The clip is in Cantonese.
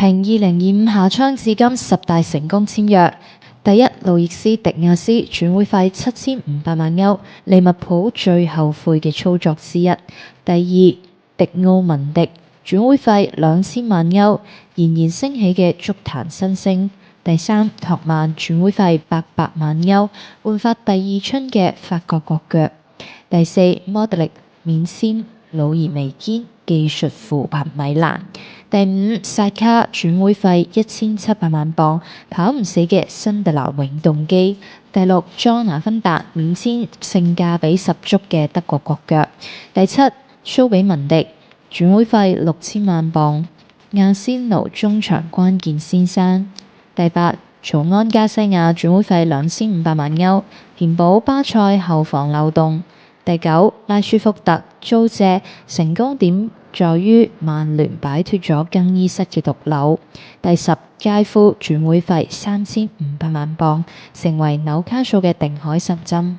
憑2025夏窗至今10大成功簽約。第一，路易斯·迪亞斯轉會費7500萬歐，利物浦最後悔嘅操作之一。第二，迪奧文迪轉會費2000萬歐，儼然升起嘅足壇新星。第三，托曼轉會費800萬歐，煥發第二春嘅法國國腳。第四，摩德力免簽，老而彌堅，技術扶貧米蘭。第五，薩卡轉會費1700萬鎊，跑唔死嘅新特蘭永動機。第六，莊拿芬達免簽，性價比十足嘅德國國腳。第七，蘇比文迪轉會費6000萬鎊，阿仙奴中場關鍵先生。第八，曹安加西亞轉會費2500萬歐，填補巴塞後防漏洞。第九，拉舒福特租借成功點在於曼聯擺脫咗更衣室嘅毒瘤。第十，佳夫轉會費3500萬鎊，成為紐卡素嘅定海神針。